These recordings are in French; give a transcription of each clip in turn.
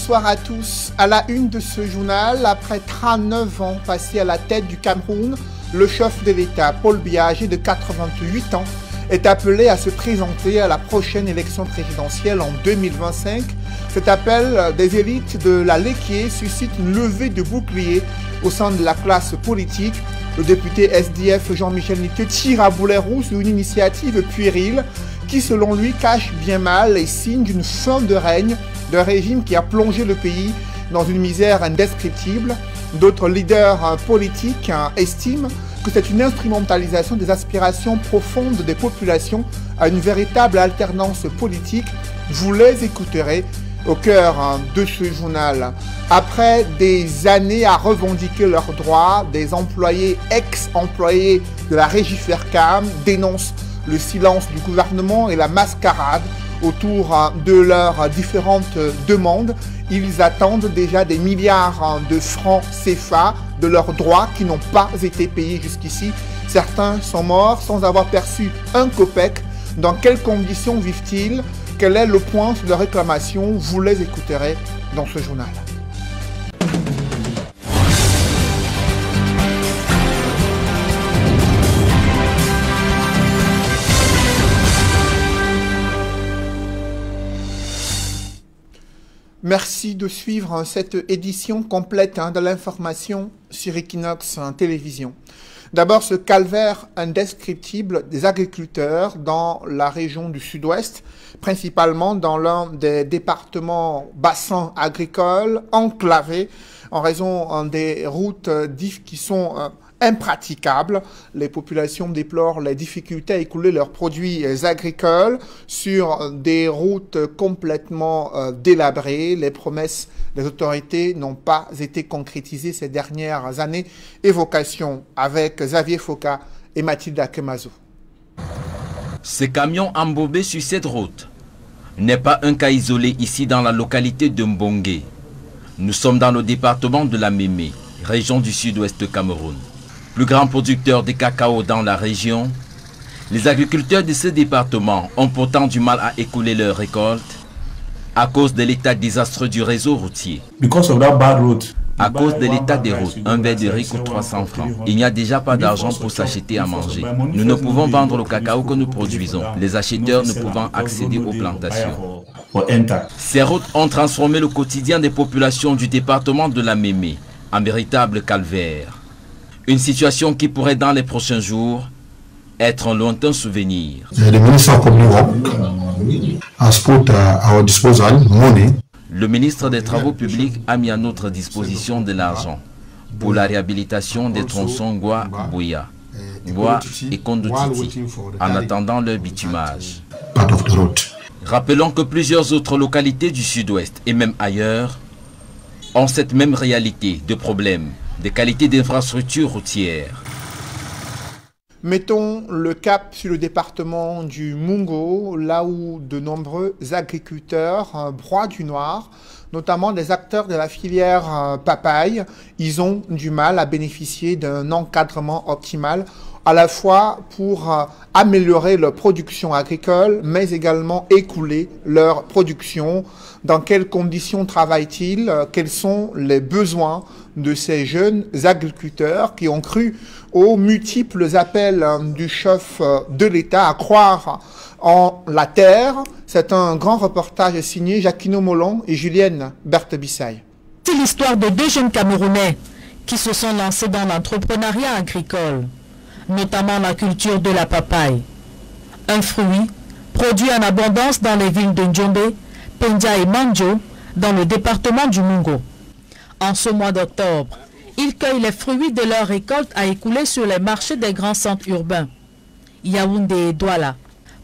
bonsoir à tous. À la une de ce journal, après 39 ans passés à la tête du Cameroun, le chef de l'État, Paul Biya, âgé de 88 ans, est appelé à se présenter à la prochaine élection présidentielle en 2025. Cet appel des élites de la Léquié suscite une levée de boucliers au sein de la classe politique. Le député SDF Jean-Michel Nité tire à boulet rouge sur une initiative puérile qui, selon lui, cache bien mal les signes d'une fin de règne d'un régime qui a plongé le pays dans une misère indescriptible. D'autres leaders politiques estiment que c'est une instrumentalisation des aspirations profondes des populations à une véritable alternance politique. Vous les écouterez au cœur de ce journal. Après des années à revendiquer leurs droits, des employés, ex-employés de la régie Fercam dénoncent le silence du gouvernement et la mascarade autour de leurs différentes demandes. Ils attendent déjà des milliards de francs CFA de leurs droits qui n'ont pas été payés jusqu'ici. Certains sont morts sans avoir perçu un copec. Dans quelles conditions vivent-ils? Quel est le point de réclamation? Vous les écouterez dans ce journal. Merci de suivre cette édition complète de l'information sur Equinox Télévision. D'abord, ce calvaire indescriptible des agriculteurs dans la région du Sud-Ouest, principalement dans l'un des départements bassins agricoles enclavés en raison des routes qui sont impraticables. Les populations déplorent les difficultés à écouler leurs produits agricoles sur des routes complètement délabrées. Les promesses des autorités n'ont pas été concrétisées ces dernières années. Évocation avec Xavier Foka et Mathilde Akemazo. Ces camions embourbés sur cette route n'est pas un cas isolé ici dans la localité de Mbongué. Nous sommes dans le département de la Mémé, région du sud-ouest de Cameroun. Plus grand producteur de cacao dans la région, les agriculteurs de ce département ont pourtant du mal à écouler leurs récoltes à cause de l'état désastreux du réseau routier. À cause de l'état des routes, un verre de riz coûte 300 francs. Il n'y a déjà pas d'argent pour s'acheter à manger. Nous ne pouvons vendre le cacao que nous produisons, les acheteurs ne pouvant accéder aux plantations. Ces routes ont transformé le quotidien des populations du département de la Mémé en véritable calvaire. Une situation qui pourrait dans les prochains jours être un lointain souvenir. Le ministre des Travaux publics a mis à notre disposition de l'argent pour la réhabilitation des tronçons Goa-Bouya, Goa et Kondotiti, en attendant leur bitumage. Rappelons que plusieurs autres localités du sud-ouest et même ailleurs ont cette même réalité de problèmes de qualité d'infrastructures routières. Mettons le cap sur le département du Mungo, là où de nombreux agriculteurs broient du noir, notamment des acteurs de la filière papaye. Ils ont du mal à bénéficier d'un encadrement optimal, à la fois pour améliorer leur production agricole, mais également écouler leur production. Dans quelles conditions travaillent-ils? Quels sont les besoins de ces jeunes agriculteurs qui ont cru aux multiples appels du chef de l'État à croire en la terre? C'est un grand reportage signé Jacquino Molon et Julienne Berthe-Bissaye. C'est l'histoire de deux jeunes Camerounais qui se sont lancés dans l'entrepreneuriat agricole, notamment la culture de la papaye. Un fruit produit en abondance dans les villes de Ndjombe, Pendia et Manjo, dans le département du Mungo. En ce mois d'octobre, ils cueillent les fruits de leur récolte à écouler sur les marchés des grands centres urbains. Yaoundé et Douala.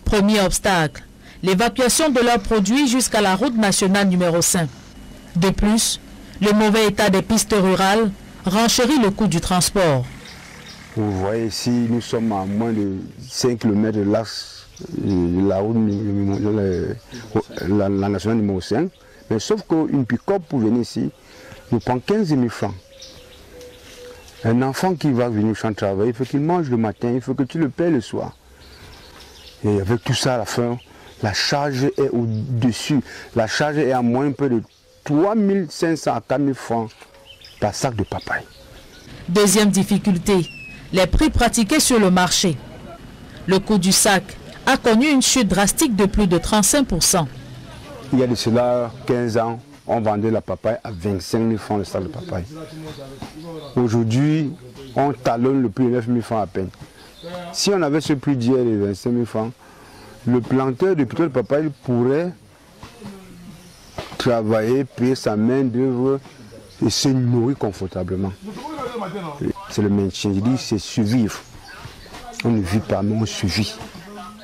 Premier obstacle, l'évacuation de leurs produits jusqu'à la route nationale numéro 5. De plus, le mauvais état des pistes rurales renchérit le coût du transport. Vous voyez ici, nous sommes à moins de 5 km de l'axe de la route la nationale numéro 5. Mais sauf qu'une pick-up pour venir ici nous prend 15 000 francs. Un enfant qui va venir sans travail, il faut qu'il mange le matin, il faut que tu le paies le soir. Et avec tout ça à la fin, la charge est au-dessus. La charge est à moins un peu de 3500 à 4000 francs par sac de papaye. Deuxième difficulté, les prix pratiqués sur le marché. Le coût du sac a connu une chute drastique de plus de 35%. Il y a de cela 15 ans, on vendait la papaye à 25 000 francs le sac de papaye. Aujourd'hui, on talonne le prix de 9 000 francs à peine. Si on avait ce prix d'hier de 25 000 francs, le planteur de plutôt de papaye pourrait travailler, payer sa main d'œuvre et se nourrir confortablement. C'est le maintien, je dis, c'est survivre. On ne vit pas, mais on survit.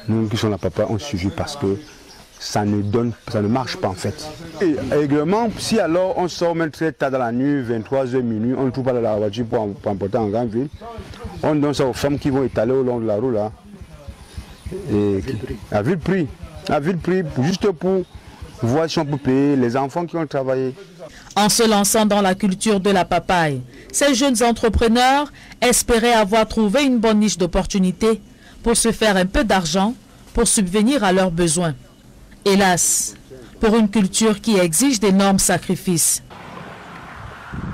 Nous qui sommes la papaye, on survit parce que ça ne marche pas en fait. Et également, si alors on sort même très tard dans la nuit, 23h minuit, on ne trouve pas dans la voiture pour emporter en grande ville, on donne ça aux femmes qui vont étaler au long de la route là. Et à vil prix, juste pour voir si on peut payer les enfants qui ont travaillé. En se lançant dans la culture de la papaye, ces jeunes entrepreneurs espéraient avoir trouvé une bonne niche d'opportunités pour se faire un peu d'argent, pour subvenir à leurs besoins. Hélas, pour une culture qui exige d'énormes sacrifices.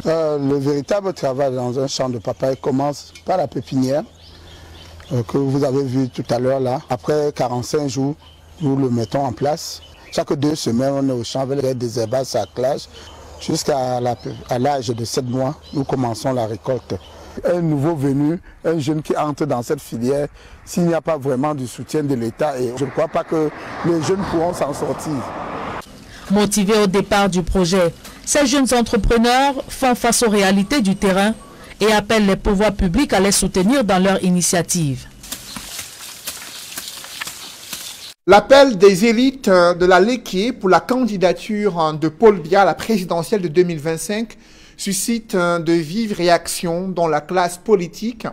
Le véritable travail dans un champ de papaye commence par la pépinière, que vous avez vu tout à l'heure là. Après 45 jours, nous le mettons en place. Chaque 2 semaines, on est au champ avec les désherbages, saclage. Jusqu'à l'âge de 7 mois, nous commençons la récolte. Un nouveau venu, un jeune qui entre dans cette filière, s'il n'y a pas vraiment du soutien de l'État, et je ne crois pas que les jeunes pourront s'en sortir. Motivés au départ du projet, ces jeunes entrepreneurs font face aux réalités du terrain et appellent les pouvoirs publics à les soutenir dans leur initiative. L'appel des élites de la Léquié pour la candidature de Paul Biya à la présidentielle de 2025 suscite de vives réactions dans la classe politique.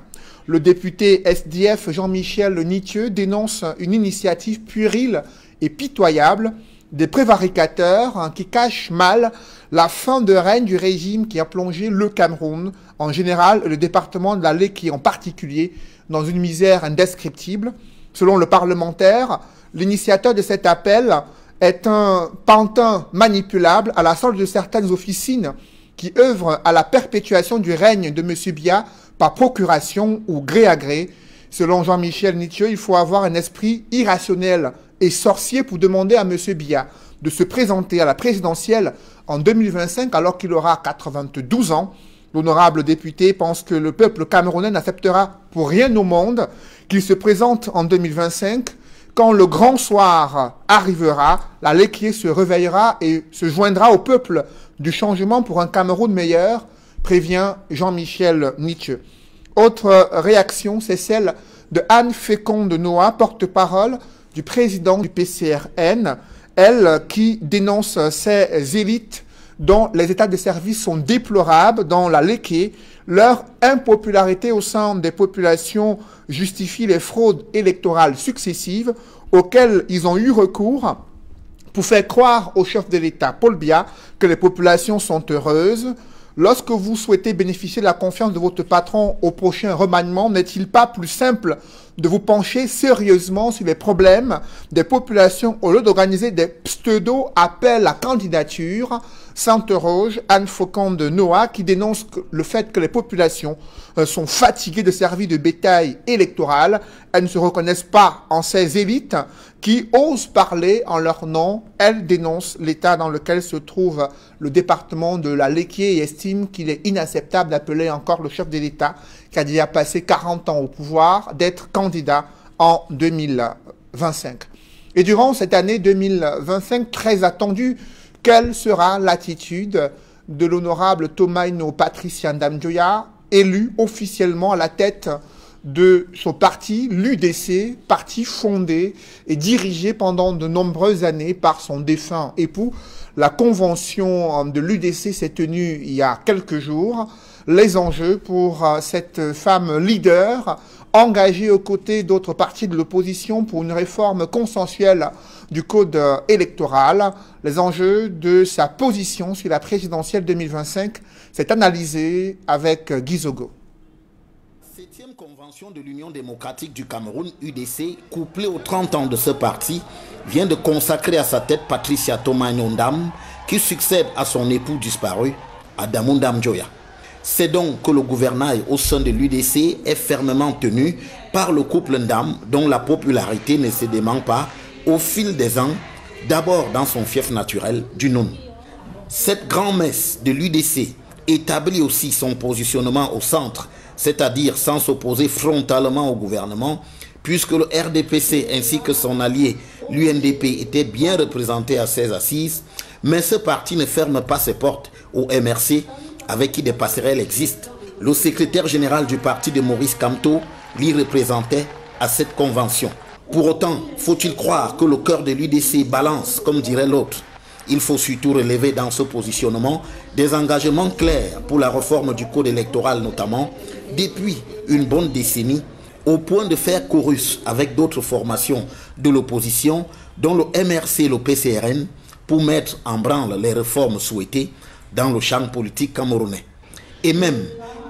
Le député SDF Jean-Michel Nitieux dénonce une initiative puérile et pitoyable des prévaricateurs qui cachent mal la fin de règne du régime qui a plongé le Cameroun, en général le département de la Léquié en particulier, dans une misère indescriptible. Selon le parlementaire, l'initiateur de cet appel est un pantin manipulable à la solde de certaines officines qui œuvrent à la perpétuation du règne de M. Biya par procuration ou gré à gré. Selon Jean-Michel Nitieux, il faut avoir un esprit irrationnel et sorcier pour demander à M. Biya de se présenter à la présidentielle en 2025 alors qu'il aura 92 ans. L'honorable député pense que le peuple camerounais n'acceptera pour rien au monde qu'il se présente en 2025. Quand le grand soir arrivera, la Léquié se réveillera et se joindra au peuple du changement pour un Cameroun meilleur, prévient Jean-Michel Nitieux. Autre réaction, c'est celle de Anne Féconde Noah, porte-parole du président du PCRN, elle qui dénonce ces élites dont les états de service sont déplorables dans la Léquié. Leur impopularité au sein des populations justifie les fraudes électorales successives auxquelles ils ont eu recours pour faire croire au chef de l'État, Paul Biya, que les populations sont heureuses. Lorsque vous souhaitez bénéficier de la confiance de votre patron au prochain remaniement, n'est-il pas plus simple de vous pencher sérieusement sur les problèmes des populations au lieu d'organiser des pseudo-appels à candidature? S'interroge Anne Féconde Noah qui dénonce le fait que les populations sont fatiguées de servir de bétail électoral. Elles ne se reconnaissent pas en ces élites qui osent parler en leur nom. Elles dénoncent l'état dans lequel se trouve le département de la Léquié et estiment qu'il est inacceptable d'appeler encore le chef de l'État, qui a déjà passé 40 ans au pouvoir, d'être candidat en 2025. Et durant cette année 2025 très attendue, quelle sera l'attitude de l'honorable Thomaino Patricia Ndamjoya, élu officiellement à la tête de son parti, l'UDC, parti fondé et dirigé pendant de nombreuses années par son défunt époux? La convention de l'UDC s'est tenue il y a quelques jours. Les enjeux pour cette femme leader engagée aux côtés d'autres partis de l'opposition pour une réforme consensuelle du code électoral. Les enjeux de sa position sur la présidentielle 2025, c'est analysé avec Guy Zogo. 7e convention de l'Union démocratique du Cameroun, UDC, couplée aux 30 ans de ce parti, vient de consacrer à sa tête Patricia Tomaino Ndam, qui succède à son époux disparu, Adamou Ndam Djoya. C'est donc que le gouvernail au sein de l'UDC est fermement tenu par le couple Ndam, dont la popularité ne se dément pas au fil des ans, d'abord dans son fief naturel du Noun. Cette grand-messe de l'UDC établit aussi son positionnement au centre, c'est-à-dire sans s'opposer frontalement au gouvernement, puisque le RDPC ainsi que son allié l'UNDP étaient bien représentés à ces assises, mais ce parti ne ferme pas ses portes au MRC, avec qui des passerelles existent. Le secrétaire général du parti de Maurice Kamto l'y représentait à cette convention. Pour autant, faut-il croire que le cœur de l'UDC balance, comme dirait l'autre? Il faut surtout relever dans ce positionnement des engagements clairs pour la réforme du code électoral notamment, depuis une bonne décennie, au point de faire chorus avec d'autres formations de l'opposition, dont le MRC et le PCRN, pour mettre en branle les réformes souhaitées dans le champ politique camerounais. Et même,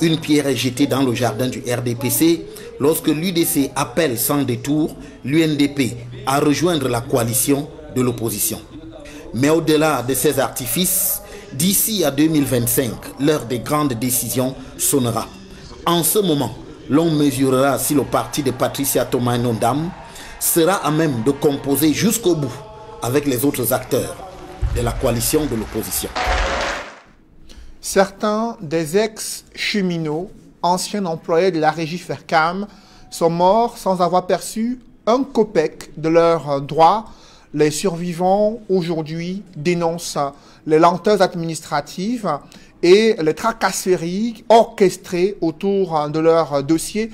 une pierre est jetée dans le jardin du RDPC lorsque l'UDC appelle sans détour l'UNDP à rejoindre la coalition de l'opposition. Mais au-delà de ces artifices, d'ici à 2025, l'heure des grandes décisions sonnera. En ce moment, l'on mesurera si le parti de Patricia Tomaino Ndam sera à même de composer jusqu'au bout avec les autres acteurs de la coalition de l'opposition. Certains des ex-cheminots, anciens employés de la régie Fercam, sont morts sans avoir perçu un copec de leurs droits. Les survivants aujourd'hui dénoncent les lenteurs administratives et les tracasseries orchestrées autour de leur dossier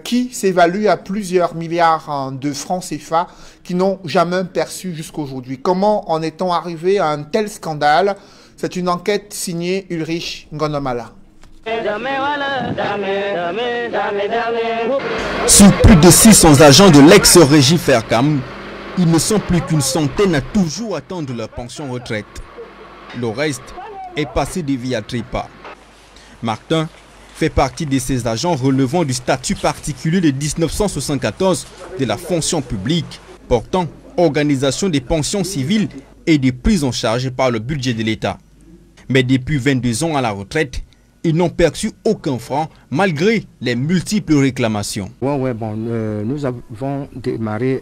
qui s'évaluent à plusieurs milliards de francs CFA qui n'ont jamais perçu jusqu'aujourd'hui. Comment en est-on arrivé à un tel scandale? C'est une enquête signée Ulrich Ngonomala. Sur plus de 600 agents de l'ex-régie Fercam, ils ne sont plus qu'une centaine à toujours attendre leur pension retraite. Le reste est passé de via trépas. Martin fait partie de ces agents relevant du statut particulier de 1974 de la fonction publique, portant organisation des pensions civiles et des prises en charge par le budget de l'État. Mais depuis 22 ans à la retraite, ils n'ont perçu aucun franc malgré les multiples réclamations. Nous avons démarré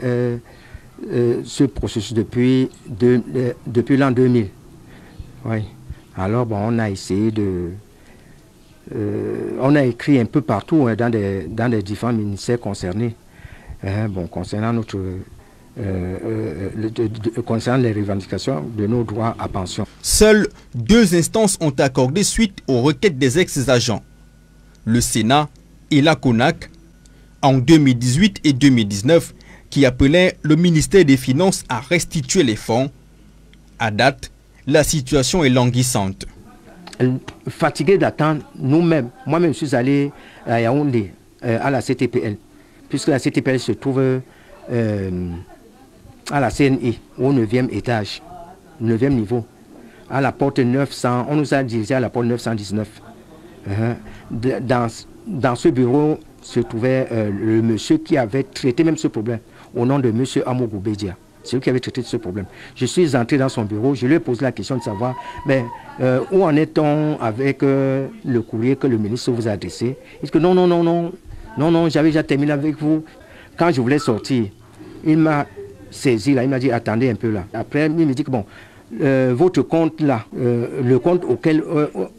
ce processus depuis l'an 2000. Oui. Alors on a essayé de... on a écrit un peu partout dans les différents ministères concernés, concernant concernant les revendications de nos droits à pension. Seules 2 instances ont accordé suite aux requêtes des ex-agents. Le Sénat et la CONAC en 2018 et 2019 qui appelaient le ministère des Finances à restituer les fonds. À date, la situation est languissante. Fatigué d'attendre, nous-mêmes, moi-même je suis allé à Yaoundé, à la CTPL, puisque la CTPL se trouve à la CNI, au 9e étage, 9e niveau, à la porte 900, on nous a dirigé à la porte 919. Dans ce bureau se trouvait le monsieur qui avait traité même ce problème, au nom de monsieur Amougou Bédia. C'est lui qui avait traité ce problème. Je suis entré dans son bureau, je lui ai posé la question de savoir où en est-on avec le courrier que le ministre vous a adressé. Il dit que non, j'avais déjà terminé avec vous. Quand je voulais sortir, il m'a saisi là, il m'a dit attendez un peu là. Après, il me dit que votre compte là, le compte auquel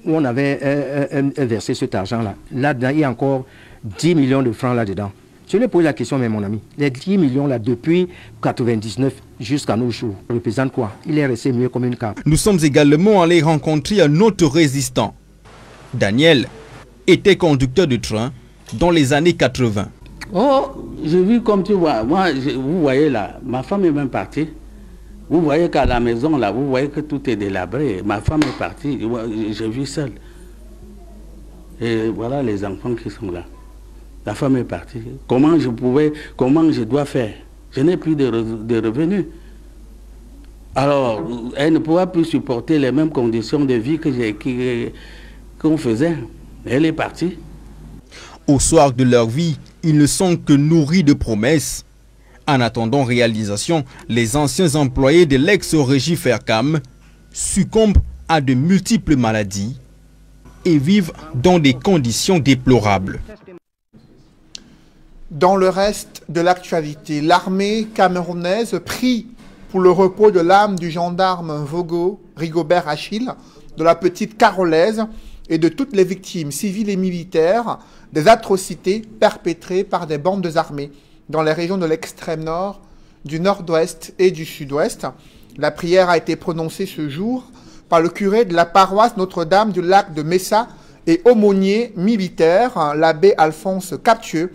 on avait versé cet argent là, il y a encore 10 millions de francs là-dedans. Je lui ai posé la question, mais mon ami, les 10 millions là, depuis 1999 jusqu'à nos jours, représentent quoi? Il est resté mieux comme une cape. Nous sommes également allés rencontrer un autre résistant. Daniel était conducteur de train dans les années 80. Oh, j'ai vu comme tu vois, vous voyez là, ma femme est même partie. Vous voyez qu'à la maison là, vous voyez que tout est délabré. Ma femme est partie, j'ai vu seule. Et voilà les enfants qui sont là. La femme est partie. Comment je dois faire? Je n'ai plus de revenus. Alors, elle ne pourra plus supporter les mêmes conditions de vie qu'on faisait. Elle est partie. Au soir de leur vie, ils ne sont que nourris de promesses. En attendant réalisation, les anciens employés de l'ex-régie Fercam succombent à de multiples maladies et vivent dans des conditions déplorables. Dans le reste de l'actualité, l'armée camerounaise prie pour le repos de l'âme du gendarme Vogo Rigobert Achille, de la petite Carolaise et de toutes les victimes civiles et militaires des atrocités perpétrées par des bandes armées dans les régions de l'extrême nord, du nord-ouest et du sud-ouest. La prière a été prononcée ce jour par le curé de la paroisse Notre-Dame du lac de Messa et aumônier militaire, l'abbé Alphonse Captieux.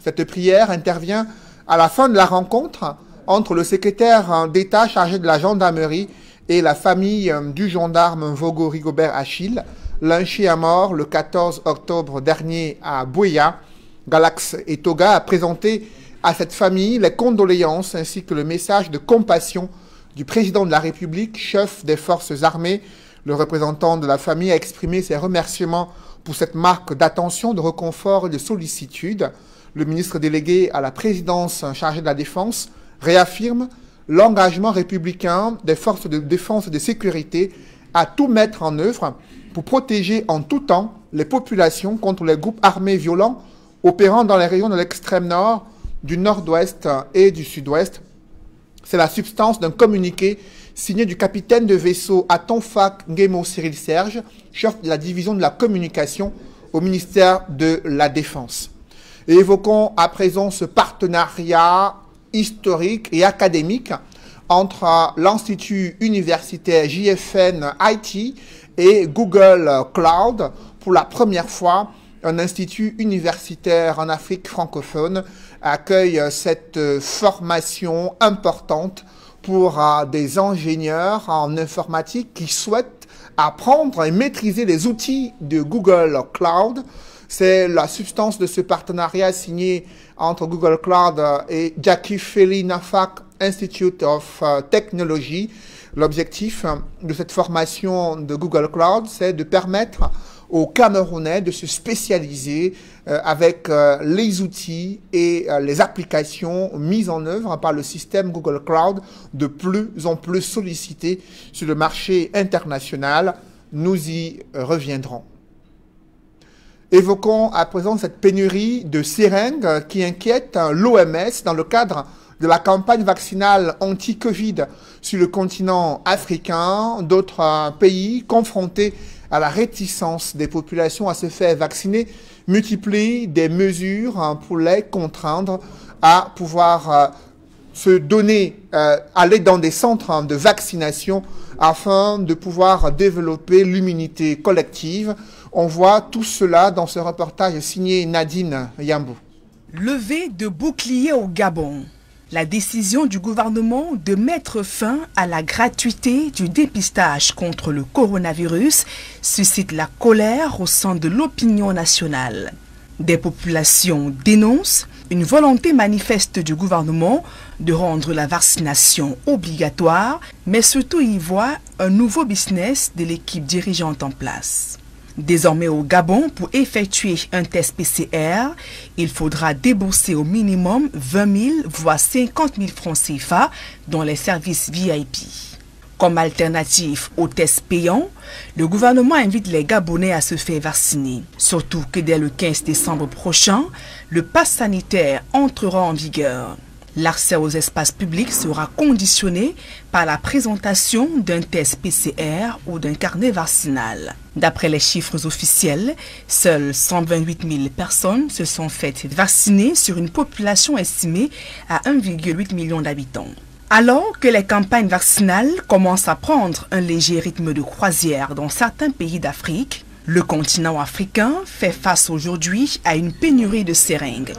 Cette prière intervient à la fin de la rencontre entre le secrétaire d'État chargé de la gendarmerie et la famille du gendarme Vogo Rigobert Achille, lynché à mort le 14 octobre dernier à Buea. Galax et Toga a présenté à cette famille les condoléances ainsi que le message de compassion du président de la République, chef des forces armées. Le représentant de la famille a exprimé ses remerciements pour cette marque d'attention, de réconfort et de sollicitude. Le ministre délégué à la présidence chargé de la Défense réaffirme l'engagement républicain des forces de défense et de sécurité à tout mettre en œuvre pour protéger en tout temps les populations contre les groupes armés violents opérant dans les régions de l'extrême nord, du nord-ouest et du sud-ouest. C'est la substance d'un communiqué signé du capitaine de vaisseau à Tonfac Ngemo Cyril Serge, chef de la division de la communication au ministère de la Défense. Et évoquons à présent ce partenariat historique et académique entre l'Institut universitaire JFN IT et Google Cloud. Pour la première fois, un institut universitaire en Afrique francophone accueille cette formation importante pour des ingénieurs en informatique qui souhaitent apprendre et maîtriser les outils de Google Cloud. C'est la substance de ce partenariat signé entre Google Cloud et Jackie Feli Nafak Institute of Technology. L'objectif de cette formation de Google Cloud, c'est de permettre aux Camerounais de se spécialiser avec les outils et les applications mises en œuvre par le système Google Cloud, de plus en plus sollicité sur le marché international. Nous y reviendrons. Évoquons à présent cette pénurie de seringues qui inquiète l'OMS dans le cadre de la campagne vaccinale anti-Covid sur le continent africain. D'autres pays confrontés à la réticence des populations à se faire vacciner multiplient des mesures pour les contraindre à pouvoir se donner, aller dans des centres de vaccination afin de pouvoir développer l'immunité collective. On voit tout cela dans ce reportage signé Nadine Yambou. Levée de boucliers au Gabon. La décision du gouvernement de mettre fin à la gratuité du dépistage contre le coronavirus suscite la colère au sein de l'opinion nationale. Des populations dénoncent une volonté manifeste du gouvernement de rendre la vaccination obligatoire, mais surtout y voient un nouveau business de l'équipe dirigeante en place. Désormais au Gabon, pour effectuer un test PCR, il faudra débourser au minimum 20 000 voire 50 000 francs CFA dans les services VIP. Comme alternative aux tests payants, le gouvernement invite les Gabonais à se faire vacciner. Surtout que dès le 15 décembre prochain, le pass sanitaire entrera en vigueur. L'accès aux espaces publics sera conditionné par la présentation d'un test PCR ou d'un carnet vaccinal. D'après les chiffres officiels, seules 128 000 personnes se sont faites vacciner sur une population estimée à 1,8 million d'habitants. Alors que les campagnes vaccinales commencent à prendre un léger rythme de croisière dans certains pays d'Afrique, le continent africain fait face aujourd'hui à une pénurie de seringues.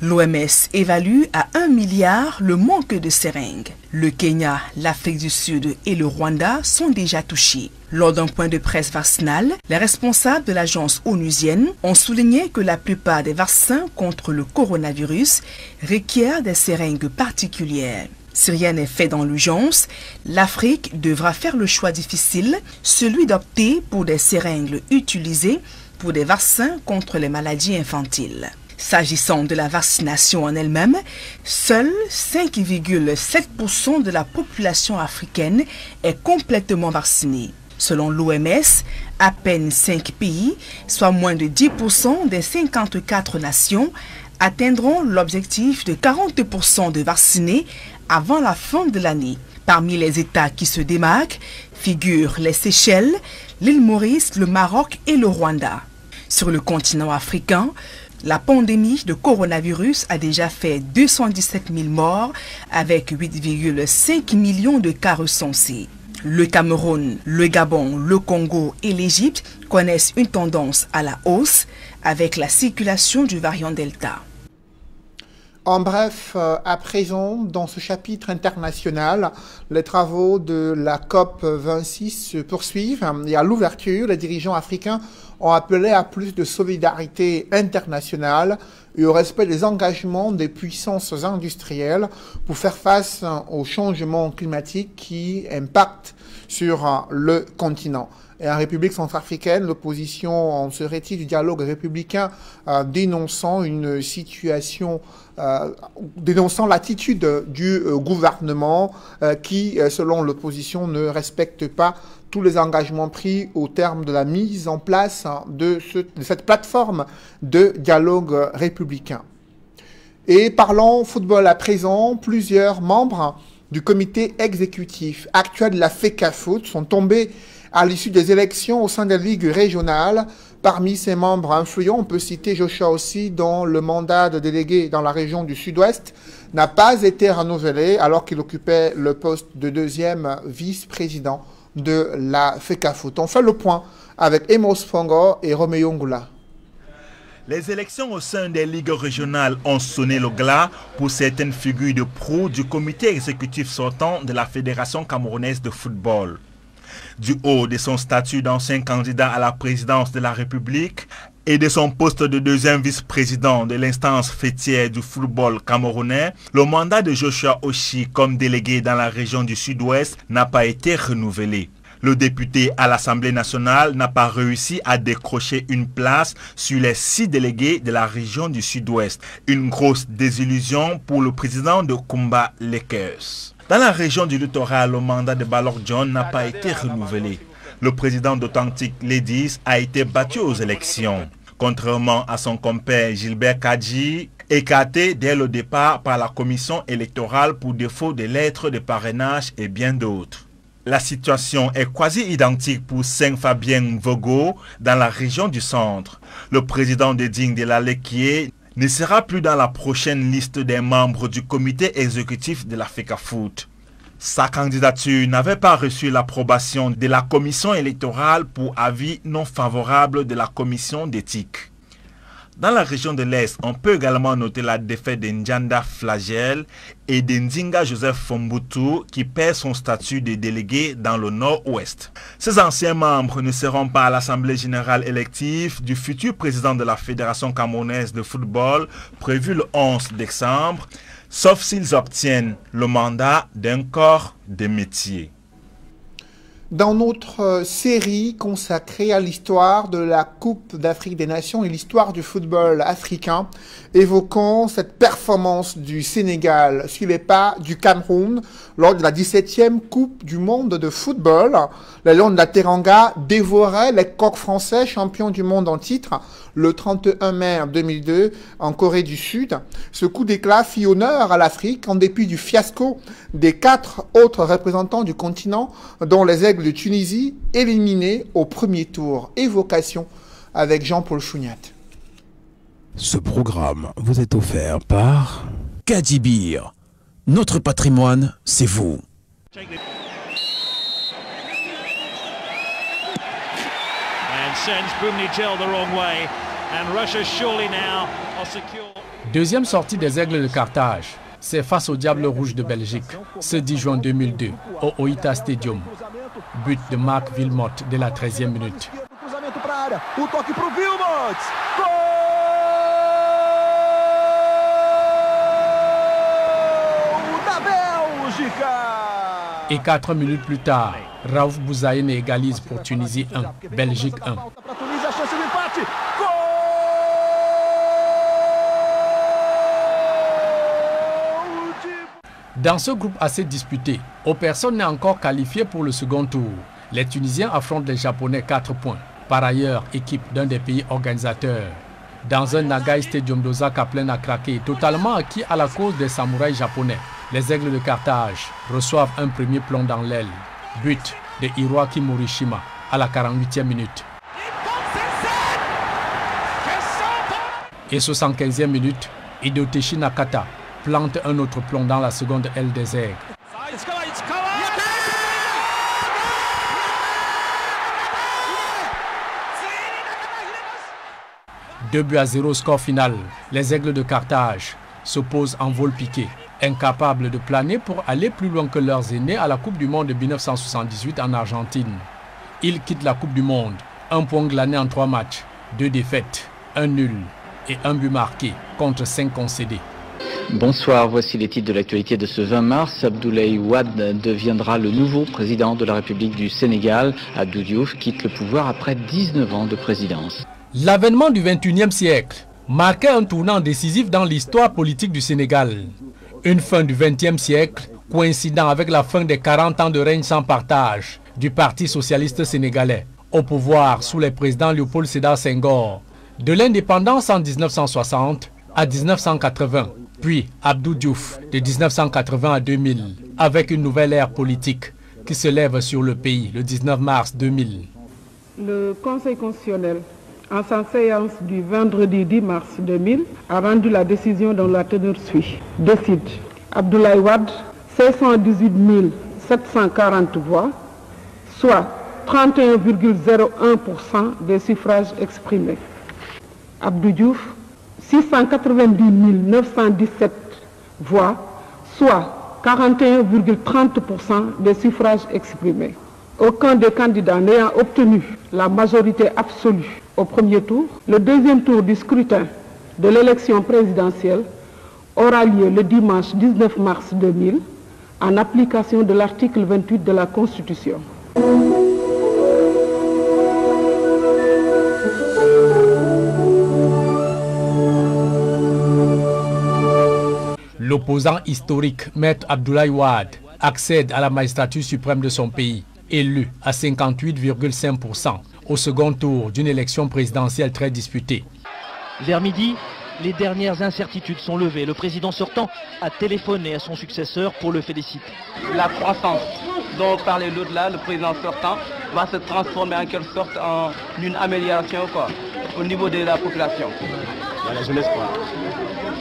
L'OMS évalue à 1 milliard le manque de seringues. Le Kenya, l'Afrique du Sud et le Rwanda sont déjà touchés. Lors d'un point de presse vaccinal, les responsables de l'agence onusienne ont souligné que la plupart des vaccins contre le coronavirus requièrent des seringues particulières. Si rien n'est fait dans l'urgence, l'Afrique devra faire le choix difficile, celui d'opter pour des seringues utilisées pour des vaccins contre les maladies infantiles. S'agissant de la vaccination en elle-même, seuls 5,7% de la population africaine est complètement vaccinée. Selon l'OMS, à peine 5 pays, soit moins de 10% des 54 nations, atteindront l'objectif de 40% de vaccinés avant la fin de l'année. Parmi les États qui se démarquent figurent les Seychelles, l'île Maurice, le Maroc et le Rwanda. Sur le continent africain, la pandémie de coronavirus a déjà fait 217 000 morts avec 8,5 millions de cas recensés. Le Cameroun, le Gabon, le Congo et l'Égypte connaissent une tendance à la hausse avec la circulation du variant Delta. En bref, à présent, dans ce chapitre international, les travaux de la COP26 se poursuivent et à l'ouverture, les dirigeants africains ont appelé à plus de solidarité internationale et au respect des engagements des puissances industrielles pour faire face au changement climatique qui impacte sur le continent. Et en République centrafricaine, l'opposition en serait-il du dialogue républicain dénonçant une situation, dénonçant l'attitude du gouvernement qui, selon l'opposition, ne respecte pas tous les engagements pris au terme de la mise en place de cette plateforme de dialogue républicain. Et parlons football à présent, plusieurs membres du comité exécutif actuel de la FECAFOOT sont tombés à l'issue des élections au sein des ligues régionales. Parmi ces membres influents, on peut citer Joshua Ossi, dont le mandat de délégué dans la région du Sud-Ouest n'a pas été renouvelé alors qu'il occupait le poste de deuxième vice-président de la FECAFOOT. On fait le point avec Emos Fongo et Roméo Ngoula. Les élections au sein des ligues régionales ont sonné le glas pour certaines figures de proue du comité exécutif sortant de la Fédération camerounaise de football. Du haut de son statut d'ancien candidat à la présidence de la République et de son poste de deuxième vice-président de l'instance fêtière du football camerounais, le mandat de Joshua Ossi comme délégué dans la région du Sud-Ouest n'a pas été renouvelé. Le député à l'Assemblée nationale n'a pas réussi à décrocher une place sur les 6 délégués de la région du Sud-Ouest. Une grosse désillusion pour le président de Kumba Lakers. Dans la région du littoral, le mandat de Balor John n'a pas été renouvelé. Le président d'Authentic Ladies a été battu aux élections. Contrairement à son compère Gilbert Kadji, écarté dès le départ par la commission électorale pour défaut de lettres de parrainage et bien d'autres. La situation est quasi identique pour Saint-Fabien Vogo dans la région du centre. Le président de Digne de la Lequier ne sera plus dans la prochaine liste des membres du comité exécutif de la FECAFOOT. Sa candidature n'avait pas reçu l'approbation de la commission électorale pour avis non favorable de la commission d'éthique. Dans la région de l'Est, on peut également noter la défaite de Njanda Flagel et de Ndinga Joseph Fombutu qui perd son statut de délégué dans le Nord-Ouest. Ces anciens membres ne seront pas à l'Assemblée générale élective du futur président de la Fédération camerounaise de football prévu le 11 décembre, sauf s'ils obtiennent le mandat d'un corps de métier. Dans notre série consacrée à l'histoire de la Coupe d'Afrique des Nations et l'histoire du football africain, évoquons cette performance du Sénégal sur les pas du Cameroun lors de la 17e Coupe du monde de football. Les Lions de la Teranga dévoraient les coqs français champions du monde en titre le 31 mai 2002 en Corée du Sud. Ce coup d'éclat fit honneur à l'Afrique en dépit du fiasco des 4 autres représentants du continent, dont les Aigles de Tunisie éliminés au premier tour. Évocation avec Jean-Paul Chouniat. Ce programme vous est offert par Kadibir. Notre patrimoine, c'est vous. Deuxième sortie des Aigles de Carthage. C'est face au Diable Rouge de Belgique, ce 10 juin 2002, au Oita Stadium. But de Marc Wilmot dès la 13e minute. Et 4 minutes plus tard, Raouf Bouzaïne égalise pour Tunisie 1, Belgique 1. Dans ce groupe assez disputé, personne n'est encore qualifié pour le second tour. Les Tunisiens affrontent les Japonais 4 points. Par ailleurs, équipe d'un des pays organisateurs. Dans un Nagai Stadium d'Osaka plein à craquer, totalement acquis à la cause des samouraïs japonais. Les Aigles de Carthage reçoivent un premier plomb dans l'aile. But de Hiroaki Morishima à la 48e minute. Et 75e minute, Hideyoshi Nakata plante un autre plomb dans la seconde aile des Aigles. 2-0 score final. Les Aigles de Carthage s'opposent en vol piqué, incapables de planer pour aller plus loin que leurs aînés à la Coupe du Monde de 1978 en Argentine. Ils quittent la Coupe du Monde, un point glané en 3 matchs, 2 défaites, 1 nul et 1 but marqué contre 5 concédés. Bonsoir, voici les titres de l'actualité de ce 20 mars. Abdoulaye Wade deviendra le nouveau président de la République du Sénégal. Abdou Diouf quitte le pouvoir après 19 ans de présidence. L'avènement du XXIe siècle marquait un tournant décisif dans l'histoire politique du Sénégal. Une fin du XXe siècle coïncidant avec la fin des 40 ans de règne sans partage du Parti socialiste sénégalais, au pouvoir sous les présidents Léopold Sédar Senghor, de l'indépendance en 1960 à 1980, puis Abdou Diouf de 1980 à 2000, avec une nouvelle ère politique qui se lève sur le pays le 19 mars 2000. Le Conseil constitutionnel, en sa séance du vendredi 10 mars 2000, a rendu la décision dont la teneur suit. Décide Abdoulaye Wade, 618 740 voix, soit 31,01% des suffrages exprimés. Abdou Diouf, 690 917 voix, soit 41,30% des suffrages exprimés. Aucun des candidats n'ayant obtenu la majorité absolue au premier tour, le deuxième tour du scrutin de l'élection présidentielle aura lieu le dimanche 19 mars 2000 en application de l'article 28 de la Constitution. L'opposant historique, Maître Abdoulaye Wade, accède à la magistrature suprême de son pays, élu à 58,5% au second tour d'une élection présidentielle très disputée. Vers midi, les dernières incertitudes sont levées. Le président sortant a téléphoné à son successeur pour le féliciter. La croissance dont parlait l'autre là, le président sortant, va se transformer en quelque sorte en une amélioration au niveau de la population. La jeunesse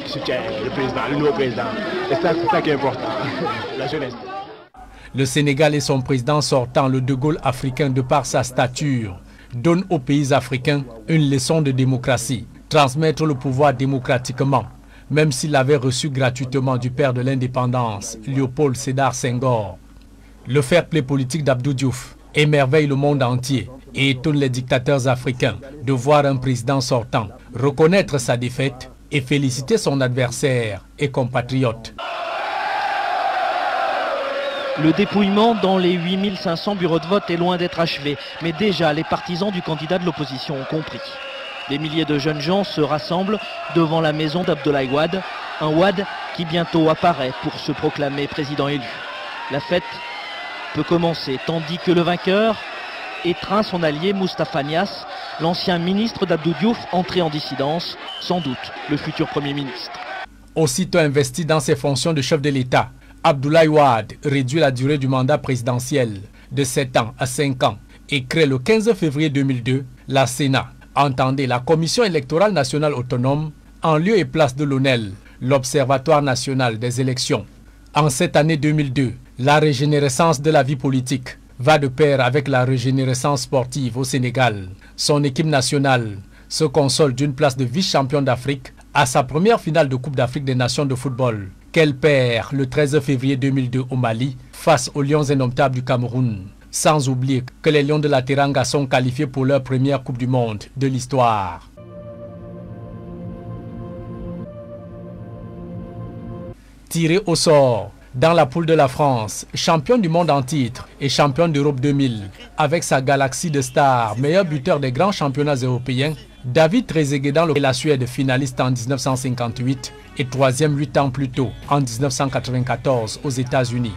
soutient le président, le nouveau président. Et c'est ça qui est important, la jeunesse. Le Sénégal et son président sortant, le De Gaulle africain, de par sa stature, donne aux pays africains une leçon de démocratie. Transmettre le pouvoir démocratiquement, même s'il l'avait reçu gratuitement du père de l'indépendance, Léopold Sédar Senghor. Le fair-play politique d'Abdou Diouf émerveille le monde entier et étonne les dictateurs africains de voir un président sortant reconnaître sa défaite et féliciter son adversaire et compatriote. Le dépouillement dans les 8500 bureaux de vote est loin d'être achevé, mais déjà les partisans du candidat de l'opposition ont compris. Des milliers de jeunes gens se rassemblent devant la maison d'Abdoulaye Wade, un Wade qui bientôt apparaît pour se proclamer président élu. La fête peut commencer, tandis que le vainqueur étreint son allié Moustapha Niasse, l'ancien ministre d'Abdou Diouf entré en dissidence, sans doute le futur Premier ministre. Aussitôt investi dans ses fonctions de chef de l'État, Abdoulaye Wade réduit la durée du mandat présidentiel de 7 ans à 5 ans et crée le 15 février 2002 la Sénat, entendez la Commission électorale nationale autonome, en lieu et place de l'ONEL, l'Observatoire national des élections. En cette année 2002, la régénérescence de la vie politique va de pair avec la régénérescence sportive au Sénégal. Son équipe nationale se console d'une place de vice-champion d'Afrique à sa première finale de Coupe d'Afrique des Nations de football, qu'elle perd le 13 février 2002 au Mali face aux Lions indomptables du Cameroun. Sans oublier que les Lions de la Teranga sont qualifiés pour leur première Coupe du Monde de l'histoire. Tiré au sort dans la poule de la France, championne du monde en titre et championne d'Europe 2000, avec sa galaxie de stars, meilleur buteur des grands championnats européens, David Trezeguet dans la Suède, finaliste en 1958 et troisième 8 ans plus tôt, en 1994, aux États-Unis.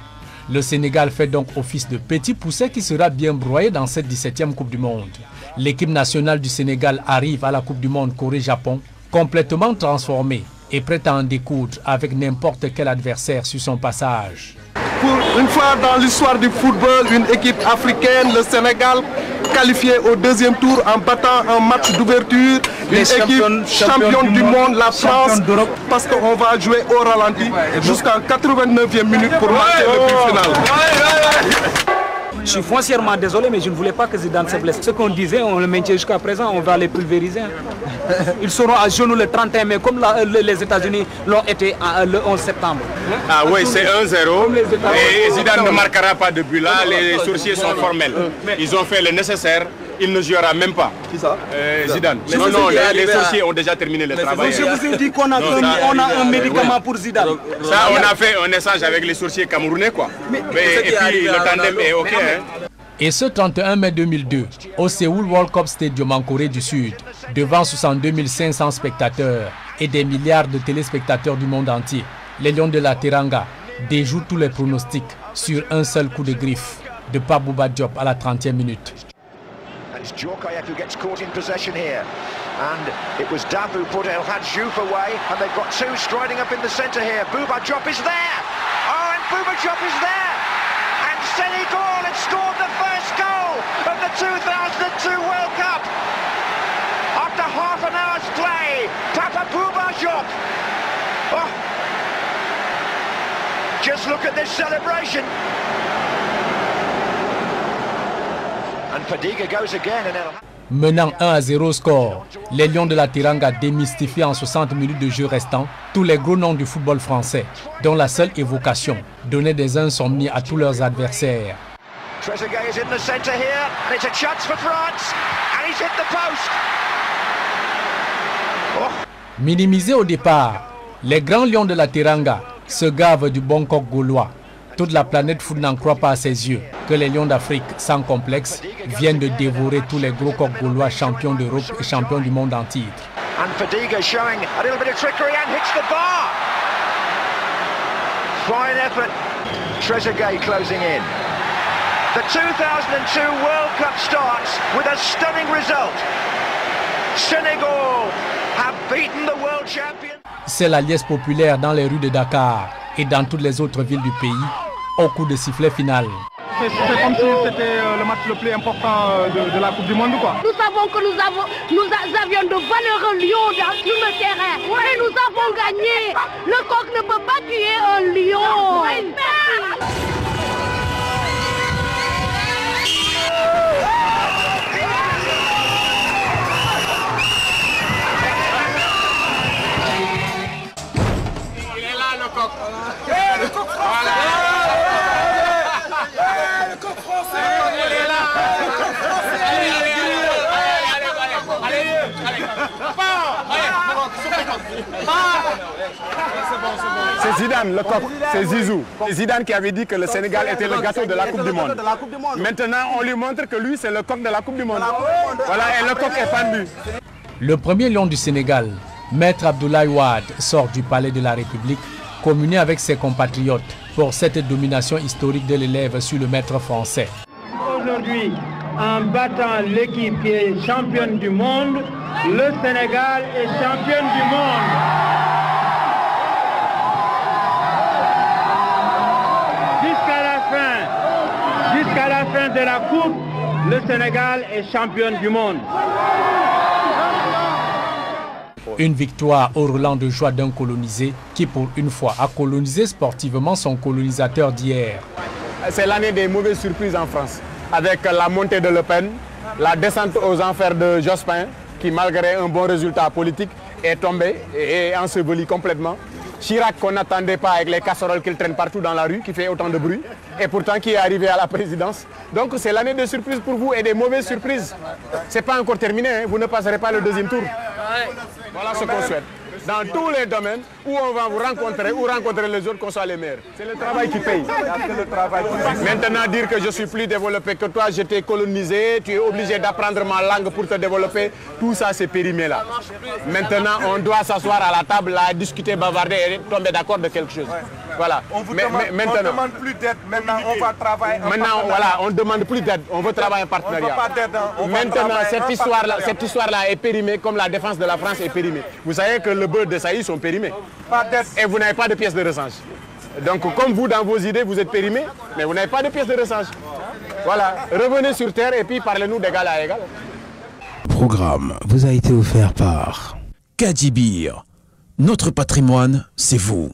Le Sénégal fait donc office de petit pousset qui sera bien broyé dans cette 17e Coupe du Monde. L'équipe nationale du Sénégal arrive à la Coupe du Monde Corée-Japon complètement transformée et prête à en découdre avec n'importe quel adversaire sur son passage. Pour une fois dans l'histoire du football, une équipe africaine, le Sénégal, qualifiée au deuxième tour en battant un match d'ouverture, une équipe championne du monde, la France, parce qu'on va jouer au ralenti jusqu'en 89e minute pour marquer le but final. Je suis foncièrement désolé, mais je ne voulais pas que Zidane se blesse. Ce qu'on disait, on le maintient jusqu'à présent, on va les pulvériser. Ils seront à genoux le 31 mai, comme les États-Unis l'ont été le 11 septembre. Ah oui, c'est 1-0. Et Zidane ne marquera pas de but là, les sourciers sont formels. Ils ont fait le nécessaire. Il ne jouera même pas. Qui ça Zidane. Non, les sourciers ont déjà terminé le travail. Je vous ai dit qu'on a un médicament pour Zidane. Ça, on a fait un échange avec les sourciers camerounais, quoi. Et puis le tandem est OK. Et ce 31 mai 2002, au Séoul World Cup Stadium en Corée du Sud, devant 62 500 spectateurs et des milliards de téléspectateurs du monde entier, les Lions de la Teranga déjouent tous les pronostics sur un seul coup de griffe de Pape Bouba Diop à la 30e minute. It's Djorkaeff who gets caught in possession here. And it was Daf who put El Hadj Diouf away. And they've got two striding up in the centre here. Bouba Diop is there. Oh, and Bouba Diop is there. And Senegal had scored the first goal of the 2002 World Cup. After half an hour's play, Papa Bouba Diop. Oh. Just look at this celebration. Menant 1-0 score, les Lions de la Teranga démystifient en 60 minutes de jeu restant tous les gros noms du football français, dont la seule évocation donnait des insomnies à tous leurs adversaires. Minimisés au départ, les grands Lions de la Teranga se gavent du bon coq gaulois. Toute la planète foot n'en croit pas à ses yeux que les Lions d'Afrique, sans complexe, viennent de dévorer tous les gros coqs gaulois champions d'Europe et champions du monde en titre. And Fadiga showing a little bit of trickery and hits the bar. Fine effort. Trezeguet closing in. The 2002 World Cup starts with a stunning result. Senegal have beaten the world champion. C'est la liesse populaire dans les rues de Dakar et dans toutes les autres villes du pays au coup de sifflet final. C'est comme si c'était le match le plus important de la Coupe du Monde, quoi. Nous savons que nous avions de valeureux lions sur le terrain et nous avons gagné. Le coq ne peut pas tuer un lion. Il est là, le coq. Le coq français. Le coq français. Il est là. Le coq français. C'est Zidane, le coq. C'est Zizou. C'est Zidane qui avait dit que le Sénégal était le gâteau de la Coupe du Monde. Maintenant, on lui montre que lui, c'est le coq de la Coupe du Monde. Voilà, et le coq est pendu. Le premier lion du Sénégal, Maître Abdoulaye Wade, sort du palais de la République, communier avec ses compatriotes pour cette domination historique de l'élève sur le maître français. Aujourd'hui, en battant l'équipe qui est championne du monde, le Sénégal est championne du monde. Jusqu'à la fin de la Coupe, le Sénégal est championne du monde. Une victoire au roulant de joie d'un colonisé qui, pour une fois, a colonisé sportivement son colonisateur d'hier. C'est l'année des mauvaises surprises en France, avec la montée de Le Pen, la descente aux enfers de Jospin, qui malgré un bon résultat politique est tombé et enseveli complètement. Chirac qu'on n'attendait pas avec les casseroles qu'il traîne partout dans la rue, qui fait autant de bruit, et pourtant qui est arrivé à la présidence. Donc c'est l'année de surprises pour vous et des mauvaises surprises. C'est pas encore terminé, hein. Vous ne passerez pas le deuxième tour. Voilà ce qu'on souhaite. dans tous les domaines où on va vous rencontrer ou rencontrer les autres, qu'on soit les meilleurs. C'est le travail qui paye. Maintenant, dire que je suis plus développé que toi, je t'ai colonisé, tu es obligé d'apprendre ma langue pour te développer, tout ça c'est périmé là. Maintenant, on doit s'asseoir à la table, là, discuter, bavarder et tomber d'accord de quelque chose. Voilà. On ne demande plus d'aide, maintenant on va travailler en Maintenant, voilà, on ne demande plus d'aide, on veut travailler en partenariat. Maintenant, cette histoire-là est périmée comme la défense de la France est périmée. Vous savez que le beurre de Saïd sont périmés. Et vous n'avez pas de pièces de rechange. Donc, comme vous, dans vos idées, vous êtes périmés, mais vous n'avez pas de pièces de rechange. Voilà, revenez sur terre et puis parlez-nous d'égal à égal. Le programme vous a été offert par Kadibir. Notre patrimoine, c'est vous.